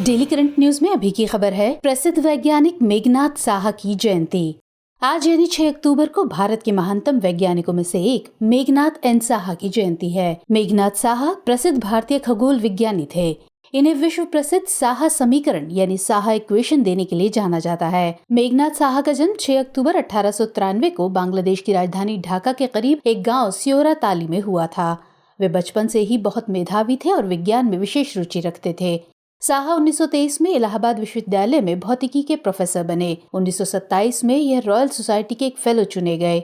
Daily current news में अभी की खबर है। प्रसिद्ध वैज्ञानिक मेघनाथ साहा की जयंती आज यानी 6 अक्टूबर को भारत के महानतम वैज्ञानिकों में से एक मेघनाथ एन साहा की जयंती है। मेघनाथ साहा प्रसिद्ध भारतीय खगोल विज्ञानी थे। इन्हें विश्व प्रसिद्ध साहा समीकरण यानी साहा इक्वेशन देने के लिए जाना जाता है। मेघनाथ साहा का जन्म 6 अक्टूबर 1893 को बांग्लादेश की राजधानी ढाका के करीब एक गांव सियोरा ताली में हुआ था। वे बचपन से ही बहुत मेधावी थे और विज्ञान में विशेष रुचि रखते थे। साहा 1923 में इलाहाबाद विश्वविद्यालय में भौतिकी के प्रोफेसर बने। 1927 में यह रॉयल सोसाइटी के एक फेलो चुने गए।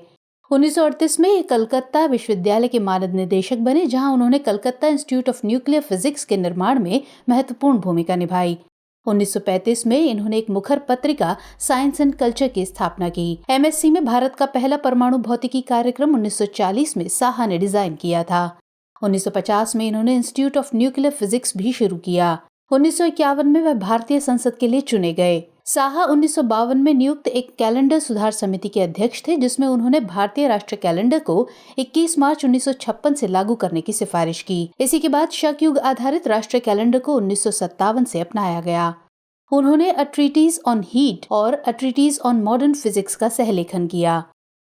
1938 में ये कलकत्ता विश्वविद्यालय के मानद निदेशक बने, जहां उन्होंने Calcutta institute of nuclear physics के निर्माण में महत्वपूर्ण भूमिका निभाई। 1935 में इन्होंने एक मुखर पत्रिका साइंस एंड कल्चर की स्थापना की। MSc में भारत का पहला परमाणु भौतिकी कार्यक्रम 1940 में साहा ने डिजाइन किया था। 1950 में इन्होंने इंस्टीट्यूट ऑफ न्यूक्लियर फिजिक्स भी शुरू किया। 1951 में वह भारतीय संसद के लिए चुने गए। साहा 1952 में नियुक्त एक कैलेंडर सुधार समिति के अध्यक्ष थे, जिसमें उन्होंने भारतीय राष्ट्रीय कैलेंडर को 21 मार्च 1956 से लागू करने की सिफारिश की। इसी के बाद शक युग आधारित राष्ट्रीय कैलेंडर को 1957 से अपनाया गया। उन्होंने अ ट्रीटीज ऑन हीट और a treatise on modern physics का सहलेखन किया।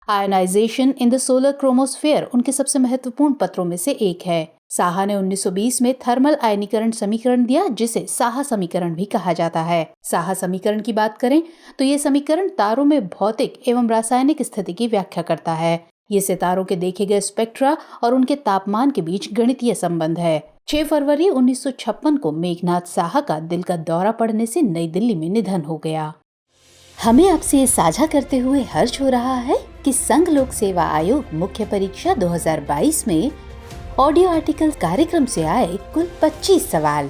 Ionization in the solar chromosphere उनके सबसे महत्वपूर्ण पत्रों में से एक है। साहा ने 1920 में थर्मल आयनीकरण समीकरण दिया, जिसे साहा समीकरण भी कहा जाता है। साहा समीकरण की बात करें तो ये समीकरण तारों में भौतिक एवं रासायनिक स्थिति की व्याख्या करता है। ये सितारों के देखे गए स्पेक्ट्रा और उनके तापमान के बीच गणितीय संबंध है। 6 फरवरी 1956 को मेघनाथ साहा का दिल का दौरा पड़ने से नई दिल्ली में निधन हो गया। हमें आपसे ये साझा करते हुए हर्ष हो रहा है कि संघ लोक सेवा आयोग मुख्य परीक्षा 2022 में ऑडियो आर्टिकल कार्यक्रम से आए कुल 25 सवाल